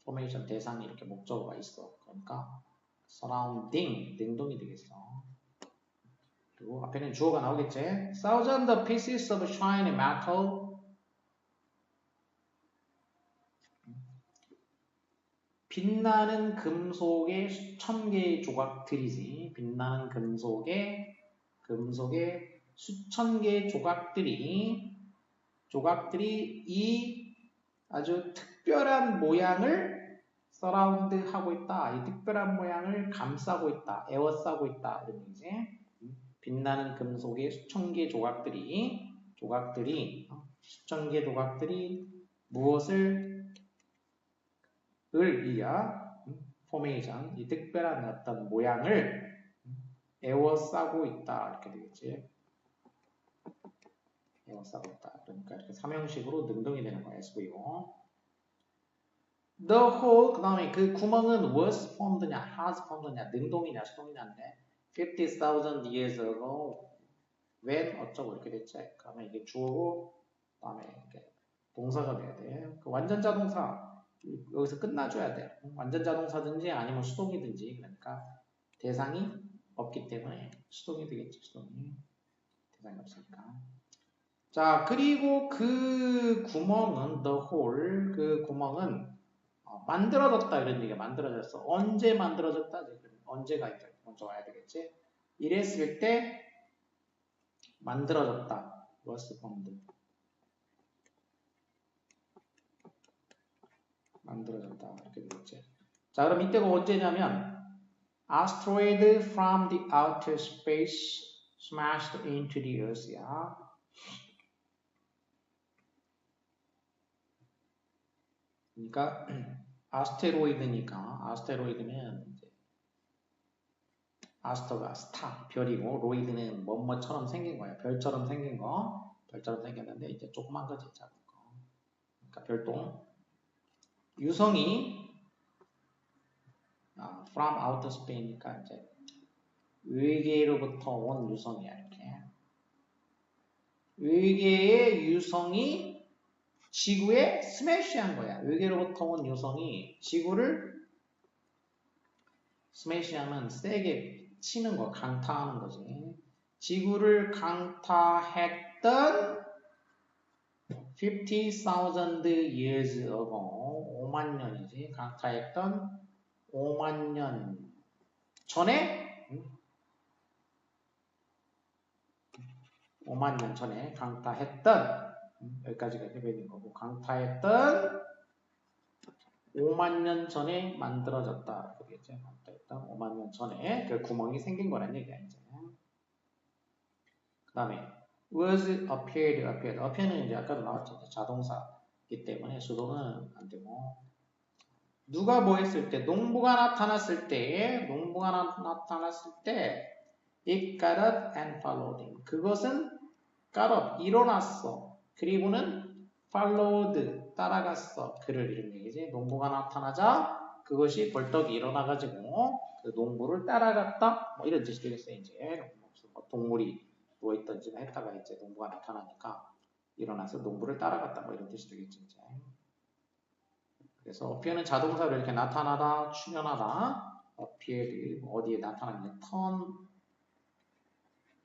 포메이션 대상이 이렇게 목적어가 있어. 그러니까 surrounding 능동이 되겠어. 그리고 앞에는 주어가 나오겠지. Thousand pieces of shiny metal. 빛나는 금속의 수천 개의 조각들이지. 빛나는 금속의 수천 개의 조각들이 이 아주 특별한 모양을 서라운드하고 있다. 이 특별한 모양을 감싸고 있다. 에워싸고 있다. 이런 얘기지. 빛나는 금속의 수천 개의 조각들이 수천 개의 조각들이 무엇을 포메이션, 이 특별한 어떤 모양을 에워싸고 있다. 이렇게 되겠지. 에워싸고 있다. 그러니까 이렇게 삼형식으로 능동이 되는 거야. SVO. The hole, 그 다음에 그 구멍은 was formed냐, has formed냐, 능동이냐, 수동이냐인데 50,000 years ago, when 어쩌고 이렇게 됐지. 그러면 이게 주어고, 그 다음에 이렇게 동사가 돼야 돼. 그 완전 자동사 여기서 끝나줘야 돼. 완전 자동사든지 아니면 수동이든지. 그러니까 대상이 없기 때문에 수동이 되겠지. 수동이 대상이 없으니까. 자, 그리고 그 구멍은 the hole, 그 구멍은 만들어졌다 이런 얘기가 만들어졌어. 언제 만들어졌다? 언제가 이제 먼저 와야 되겠지. 이랬을 때 만들어졌다. was formed. 만들어졌다. 이렇게 되겠지. 자, 그럼 이때가 언제냐면 asteroid from the outer space smashed into the earth야. 그러니까 아스테로이드니까 아스테로이드는 이제 아스터가 스타 별이고 로이드는 뭐뭐처럼 생긴 거야. 별처럼 생긴 거. 별처럼 생겼는데 이제 조그만 거지 작은 거. 그러니까 별똥. 유성이 from outer space니까 이제 외계로부터 온 유성이야 이렇게. 외계의 유성이 지구에 스매시한 거야. 외계로부터 온 유성이 지구를 스매시하면 세게 치는 거, 강타하는 거지. 지구를 강타했던 50,000 years ago, 5만 년이지. 강타했던 5만 년 전에 5만 년 전에 강타했던 여기까지가 해변인 거고 강타했던 5만 년 전에 만들어졌다. 그러겠죠. 강타했던 5만 년 전에 그 구멍이 생긴 거란 얘기야 이제. 그 다음에 was appear는 이제 아까도 나왔죠. 자동사이기 때문에 수동은 안 되고 누가 뭐 했을 때 농부가 나타났을 때 it got up and followed him. 그것은 got up 일어났어. 그리고는 followed 따라갔어. 그를 이런 얘기지. 농부가 나타나자 그것이 벌떡 일어나가지고 그 농부를 따라갔다. 뭐 이런 뜻이 되겠어요. 이제 동물이 누워있던지나 했다가 이제 농부가 나타나니까 일어나서 농부를 따라갔다. 뭐 이런 뜻이 되겠지. 이제. 그래서 appear는 자동사로 이렇게 나타나다, 출현하다, appeared 어디에 나타나는 turn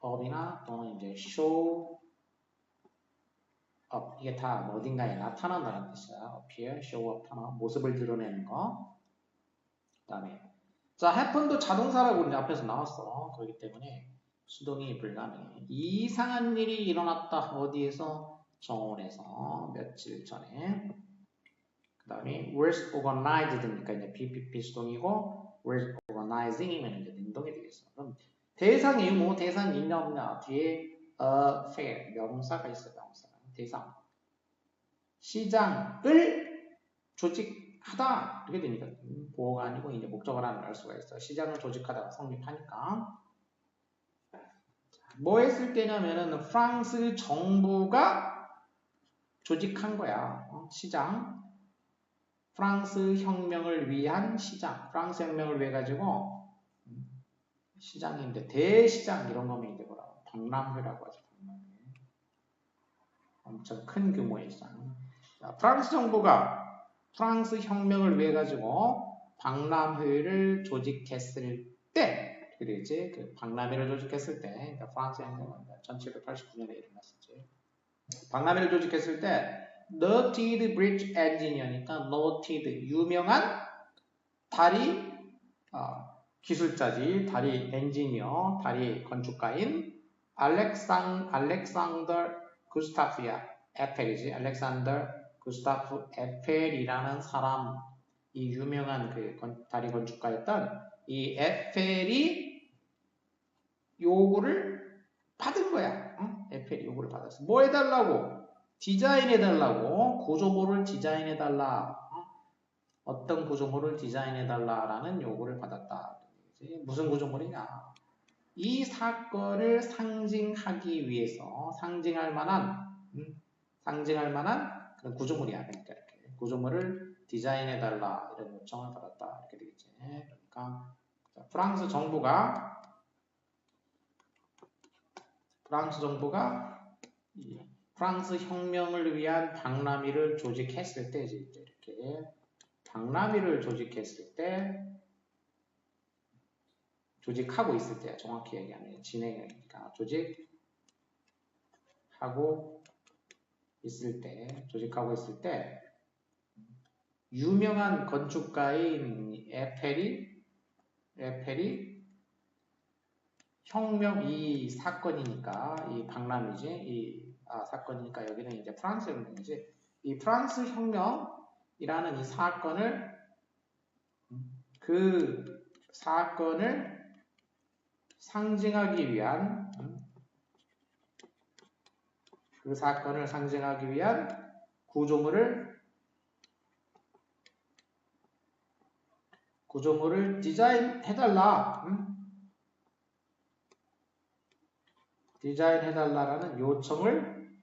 up이나 또는 이제 show up 이게 다 어딘가에 나타난다는 뜻이야. appear, show up 하나 모습을 드러내는 거. 그다음에 자 happen도 자동사라고 이제 앞에서 나왔어. 그렇기 때문에 수동이 불가능해. 이상한 일이 일어났다. 어디에서? 정원에서 며칠 전에. 그 다음에 was organized니까 이제 BPP 수동이고 was organizing이면 이제 능동이 되겠어. 그럼 대상이 뭐 대상이 있냐 없냐 뒤에 fair 명사가 있어. 명사 대상 시장을 조직하다 이렇게 되니까 보호가 아니고 이제 목적을 하는 알 수가 있어. 시장을 조직하다가 성립하니까 뭐 했을 때냐면은 프랑스 정부가 조직한 거야. 시장 프랑스 혁명을 위한 시장. 프랑스 혁명을 위해 가지고 시장인데 대시장 이런 거면 이제 뭐라고 박람회라고 하죠. 박람회. 엄청 큰 규모의 시장. 자, 프랑스 정부가 프랑스 혁명을 위해 가지고 박람회를 조직했을 때 그러지 그 박람회를 조직했을 때 그러니까 프랑스 혁명은 1789년에 일어났었지. 박람회를 조직했을 때 noted bridge engineer니까 noted 유명한 다리 기술자지 다리 엔지니어 다리 건축가인 알렉산더 구스타프야 에펠이지 알렉산더 구스타프 에펠이라는 사람 이 유명한 그 다리 건축가였던 이 에펠이 요구를 받은 거야. 응? 에펠이 요구를 받았어. 뭐 해달라고? 디자인해달라고 구조물을 디자인해달라. 어떤 구조물을 디자인해달라라는 요구를 받았다. 무슨 구조물이냐? 이 사건을 상징하기 위해서 상징할 만한 그런 구조물이야. 그러니까 이렇게 구조물을 디자인해달라 이런 요청을 받았다. 이렇게 되겠지. 그러니까 프랑스 정부가 프랑스 혁명을 위한 박람회를 조직했을 때 이렇게 박람회를 조직했을 때 조직하고 있을 때 정확히 얘기하면 진행이니까 조직하고 있을 때 유명한 건축가인 에펠이 혁명 이 사건이니까 이 박람회지 사건이니까 여기는 이제 프랑스 혁명이지 이 프랑스 혁명이라는 이 사건을 그 사건을 상징하기 위한 구조물을 구조물을 디자인해달라. 디자인해달라라는 요청을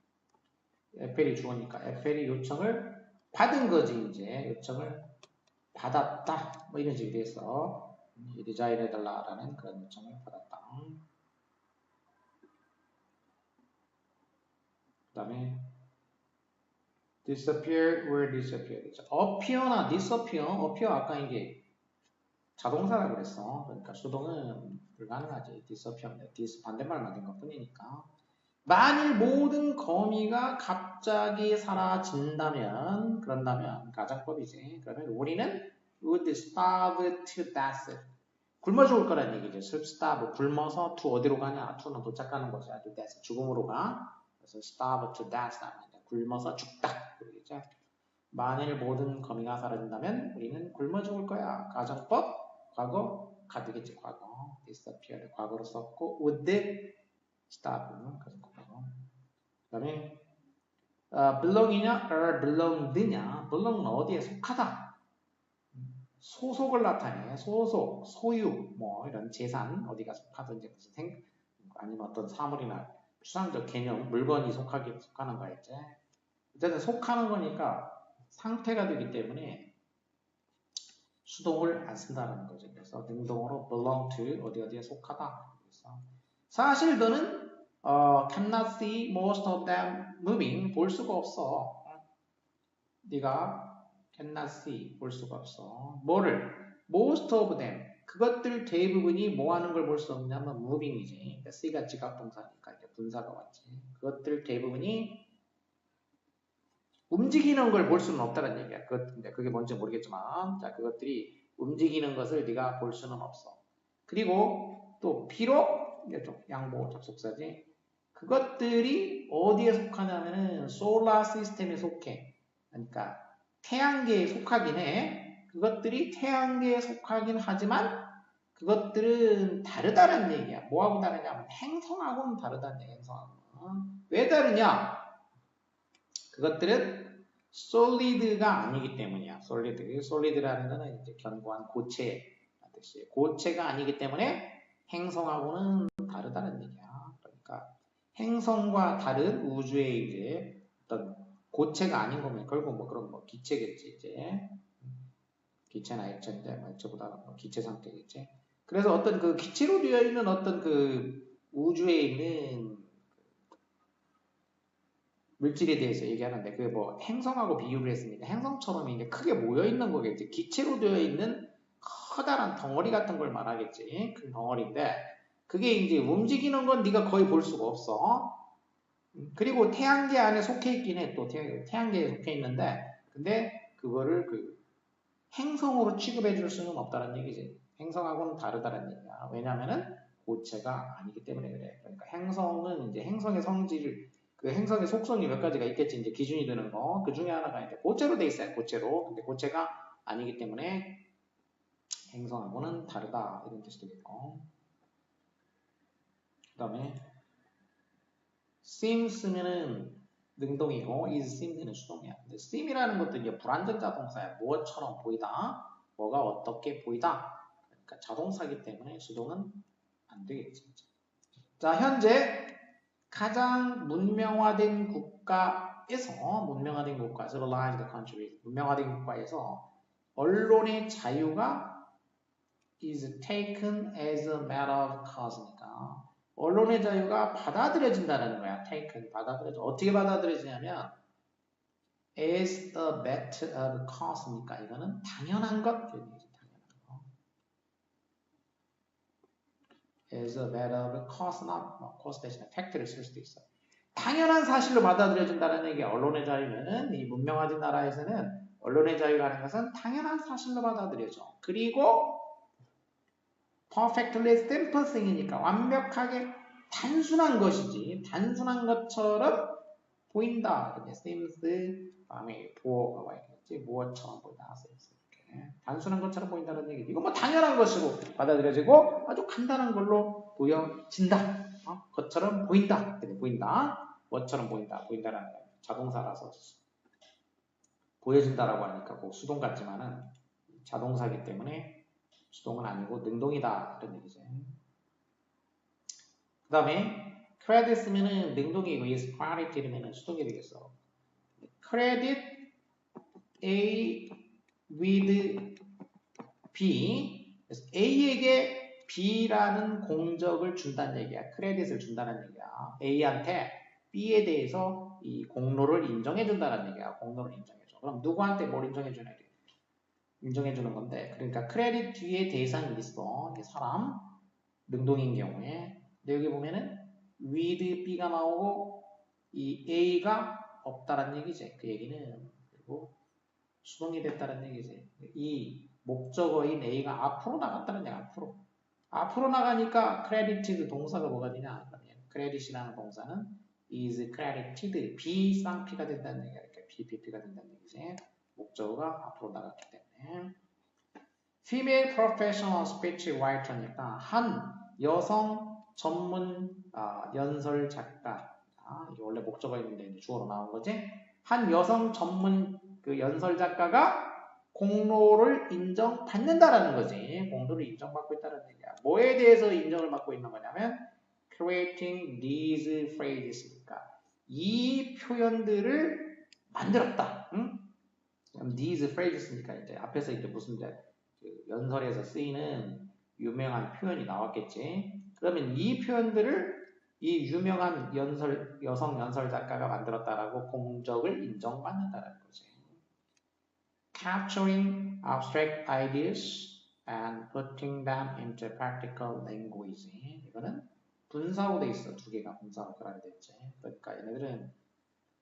에펠이 주어니까 에펠이 요청을 받은 거지. 이제 요청을 받았다. 뭐 이런 식으로 해서 디자인해달라라는 그런 요청을 받았다. 그 다음에 disappear, where disappear. appear나 disappear, appear 아까 이게 자동사라고 그랬어. 그러니까 수동은 불가능하지. disappear인데 반대말 만든 것 뿐이니까. 만일 모든 거미가 갑자기 사라진다면, 그런다면 가정법이지. 그러면 우리는 would starve to death. 굶어 죽을 거란 얘기죠. starve, 굶어서 to 어디로 가냐? to는 도착하는 것이 아주 death, 죽음으로 가. 그래서 starve to death 하면 굶어서 죽다. 그러겠죠. 만일 모든 거미가 사라진다면 우리는 굶어 죽을 거야. 가정법, 과거, 가득이지 과거. disappear, 과거로 썼고 would starve, 가정법. 그 다음에 belong이냐, belonged냐. belong은 어디에 속하다. 소속을 나타내. 소속, 소유, 뭐 이런 재산, 어디가 속하든지 무슨 아니면 어떤 사물이나 추상적 개념, 물건이 속하는 거겠지. 어쨌든 속하는 거니까 상태가 되기 때문에 수동을 안 쓴다는 거죠. 그래서 능동으로 belong to 어디에 속하다. 그래서 사실 너는 cannot see most of them moving. 볼 수가 없어. 네가 cannot see 볼 수가 없어. 뭐를? most of them. 그것들 대부분이 뭐 하는 걸 볼 수 없냐면 moving이지. 그러니까 see가 지각동사니까 이제 분사가 왔지. 그것들 대부분이 움직이는 걸 볼 수는 없다는 얘기야. 그게 뭔지 모르겠지만, 자, 그것들이 움직이는 것을 네가 볼 수는 없어. 그리고 또 비록 양보 접속사지. 그것들이 어디에 속하냐면은 솔라 시스템에 속해. 그러니까 태양계에 속하긴 해. 그것들이 태양계에 속하긴 하지만 그것들은 다르다는 얘기야. 뭐하고 다르냐? 행성하고는 다르다는 얘기야. 행성하고는. 왜 다르냐? 그것들은 solid가 아니기 때문이야. solid라는 거는 이제 견고한 고체 뜻이에요. 고체가 아니기 때문에 행성하고는 다르다는 얘기야. 그러니까 행성과 다른 우주의 이제 어떤 고체가 아닌 거면 결국 뭐 그런 뭐 기체겠지 이제. 기체나 액체인데 뭐 액체보다 뭐 기체 상태겠지. 그래서 어떤 그 기체로 되어 있는 어떤 그 우주에 있는 물질에 대해서 얘기하는데 그게 뭐 행성하고 비유를 했습니다. 행성처럼 이제 크게 모여 있는 거겠지. 기체로 되어 있는 커다란 덩어리 같은 걸 말하겠지. 큰 덩어리인데 그게 이제 움직이는 건 네가 거의 볼 수가 없어. 그리고 태양계 안에 속해 있긴 해. 또 태양계에 속해 있는데 근데 그거를 그 행성으로 취급해 줄 수는 없다는 얘기지. 행성하고는 다르다는 얘기야. 왜냐면은 고체가 아니기 때문에 그래. 그러니까 행성은 이제 행성의 성질, 그 행성의 속성이 몇 가지가 있겠지. 이제 기준이 되는 거. 그 중에 하나가 이제 고체로 돼 있어요. 고체로. 근데 고체가 아니기 때문에 행성하고는 다르다. 이런 뜻이 되겠고. 그 다음에 seem 쓰면은 능동이고 is seem드는 수동이야. 근데 seem이라는 것도 이제 불완전 자동사야. 뭐처럼 보이다. 뭐가 어떻게 보이다. 그러니까 자동사이기 때문에 수동은 안 되겠지. 자, 현재 가장 문명화된 국가에서 civilized country, 문명화된 국가에서 언론의 자유가 is taken as a matter of cause니까 언론의 자유가 받아들여진다는 거야. taken, 받아들여져. 어떻게 받아들여지냐면 as a matter of cause니까 이거는 당연한 것. as a matter of cause나 cause 대신에 fact를 쓸 수도 있어. 당연한 사실로 받아들여진다는 얘기야. 언론의 자유는 이 문명화된 나라에서는 언론의 자유라는 것은 당연한 사실로 받아들여져. 그리고 perfectly simple thing이니까 완벽하게 단순한 것이지. 단순한 것처럼 보인다. seems 다음에 보어가 와 있겠지. 무엇처럼 보인다. 이렇게. 단순한 것처럼 보인다는 얘기지. 이거 뭐 당연한 것으로 받아들여지고 아주 간단한 걸로 보여진다. 것처럼 보인다. 보인다. 뭐처럼 보인다. 보인다라는 거야. 자동사라서 보여진다라고 하니까 꼭 수동 같지만은 자동사기 때문에 수동은 아니고 능동이다 이런 얘기죠. 그 다음에 credit 쓰면은 능동이고 is credit 이러면은 수동이 되겠어. credit A with B. 그래서 A에게 B라는 공적을 준다는 얘기야. 크레딧을 준다는 얘기야. A한테 B에 대해서 이 공로를 인정해 준다는 얘기야. 공로를 인정해 줘. 그럼 누구한테 뭘 인정해 주냐? 인정해 주는 건데. 그러니까 크레딧 뒤에 대상이 있어. 이게 사람, 능동인 경우에. 근데 여기 보면은 with B가 나오고 이 A가 없다는 얘기지. 그 얘기는. 그리고 수동이 됐다는 얘기지. 이 목적어인 A가 앞으로 나갔다는 얘기야. 앞으로 나가니까 credited 동사가 뭐가 되냐? 그러면 credit이라는 동사는 is credited B 쌍피가 된다는 얘기야. 이렇게 BPP가 된다는 얘기지. 목적어가 앞으로 나갔기 때문에. female professional speech writer니까 한 여성 전문 연설 작가. 이게 원래 목적어인데 주어로 나온 거지. 한 여성 전문 그 연설 작가가 공로를 인정받는다라는 거지. 공로를 인정받고 있다는 얘기야. 뭐에 대해서 인정을 받고 있는 거냐면 creating these phrases니까 이 표현들을 만들었다. 응? these phrases니까 이제 앞에서 이제 무슨 그 연설에서 쓰이는 유명한 표현이 나왔겠지. 그러면 이 표현들을 이 유명한 여성 연설 작가가 만들었다라고 공적을 인정받는다라는 거지. Capturing abstract ideas and putting them into practical language. 이거는 분사로 돼 있어. 두 개가 분사로 결합이 됐지. 그러니까 얘네들은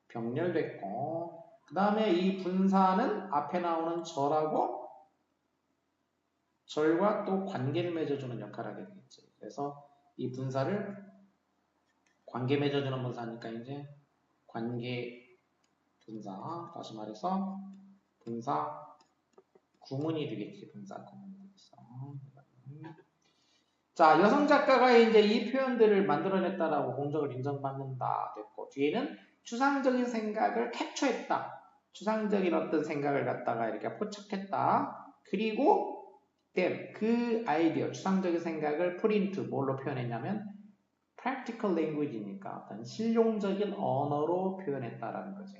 병렬됐고 그 다음에 이 분사는 앞에 나오는 절과 또 관계를 맺어주는 역할을 하게 되겠지. 그래서 이 분사를 관계 맺어주는 분사니까 이제 관계 분사, 다시 말해서 분사 구문이 되겠지. 분사 구문이 되겠어. 자, 여성 작가가 이제 이 표현들을 만들어냈다라고 공적을 인정받는다 됐고 뒤에는 추상적인 생각을 캡처했다. 추상적인 어떤 생각을 갖다가 이렇게 포착했다. 그리고 그 아이디어, 추상적인 생각을 프린트 뭘로 표현했냐면 practical language니까 어떤 실용적인 언어로 표현했다라는 거지.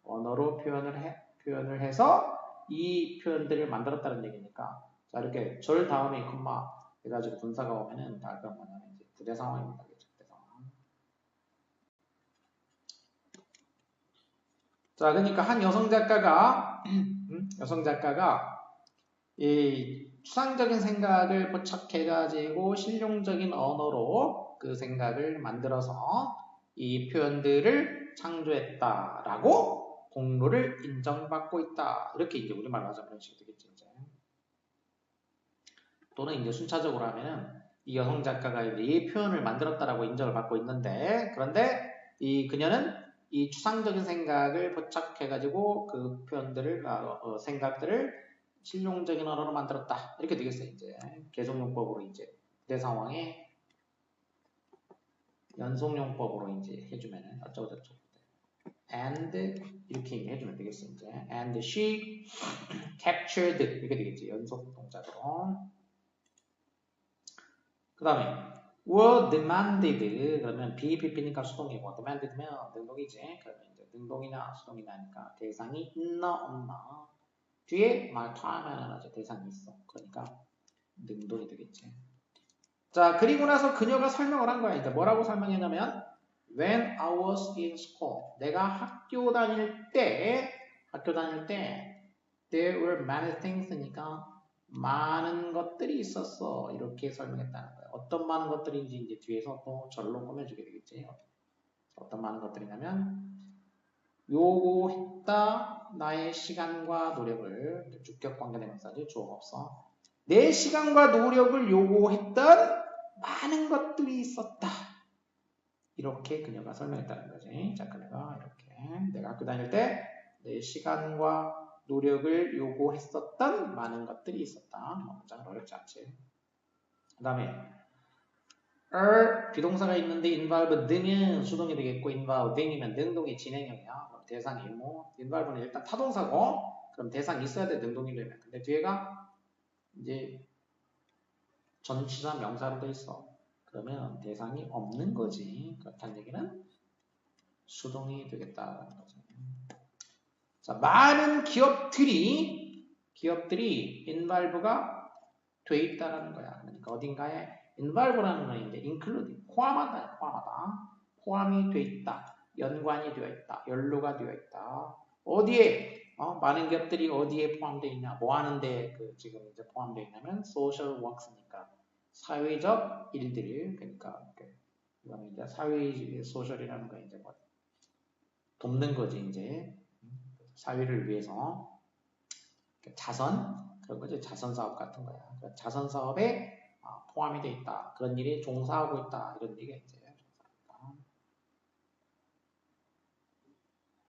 언어로 표현을 해서 이 표현들을 만들었다는 얘기니까 자 이렇게 절 다음에 콤마 해가지고 분사가 오면은 다 그런 뭐냐면 이제 부대 상황입니다. 부대 상황. 자 그러니까 한 여성 작가가 이 추상적인 생각을 포착해가지고 실용적인 언어로 그 생각을 만들어서 이 표현들을 창조했다라고 공로를 인정받고 있다. 이렇게 이제 우리말로 하자면 이런 식이 되겠죠. 이제. 또는 이제 순차적으로 하면은 이 여성 작가가 이제 이 표현을 만들었다라고 인정을 받고 있는데 그런데 이 그녀는 이 추상적인 생각을 포착해가지고 그 표현들을 생각들을 실용적인 언어로 만들었다. 이렇게 되겠어요. 이제 계속용법으로 이제 내 상황에 연속용법으로 이제 해주면은 어쩌고저쩌고 and 이렇게 해주면 되겠어요. 이제 and she captured 이렇게 되겠지. 연속 동작으로. 그 다음에 were demanded 그러면 BPP니까 수동이고 demanded면 능동이지. 그러면 이제 능동이나 수동이나 하니까 대상이 있나 없나. 뒤에 my time 하나 대상이 있어. 그러니까 능동이 되겠지. 자, 그리고 나서 그녀가 설명을 한 거야. 이제 뭐라고 설명했냐면 when I was in school 내가 학교 다닐 때 there were many things니까 많은 것들이 있었어. 이렇게 설명했다는 거야. 어떤 많은 것들인지 이제 뒤에서 또 절로 꾸며주게 되겠지. 어떤 많은 것들이냐면 요구했다 나의 시간과 노력을 주격 관계대명사지 주어가 없어. 내 시간과 노력을 요구했던 많은 것들이 있었다. 이렇게 그녀가 설명했다는 거지. 자, 그녀가 이렇게 내가 학교 다닐 때 내 시간과 노력을 요구했었던 많은 것들이 있었다. 문장은 어렵지 않지. 그 다음에 비동사가 있는데 involve 등은 수동이 되겠고 involve 등이면 능동의 진행형이야. 그럼 대상이 뭐 involve는 일단 타동사고 그럼 대상이 있어야 돼 능동이 되면. 근데 뒤에가 이제 전치사 명사로 돼 있어. 그러면 대상이 없는 거지. 그렇다는 얘기는 수동이 되겠다는 거죠. 자, 많은 기업들이 involve가 돼 있다라는 거야. 그러니까 어딘가에 involve라는 건 이제 include, 포함하다. 포함이 돼 있다. 연관이 되어 있다. 연루가 되어 있다. 어디에? 많은 기업들이 어디에 포함되어 있냐? 뭐 하는데 지금 이제 포함되어 있냐면 social works니까 사회적 일들. 그러니까 이거는 이제 사회 소셜이라는 거 이제 뭐 돕는 거지 이제 사회를 위해서 자선 그런 거죠. 자선 사업 같은 거야. 그러니까 자선 사업에 포함이 돼 있다. 그런 일에 종사하고 있다. 이런 얘기가 이제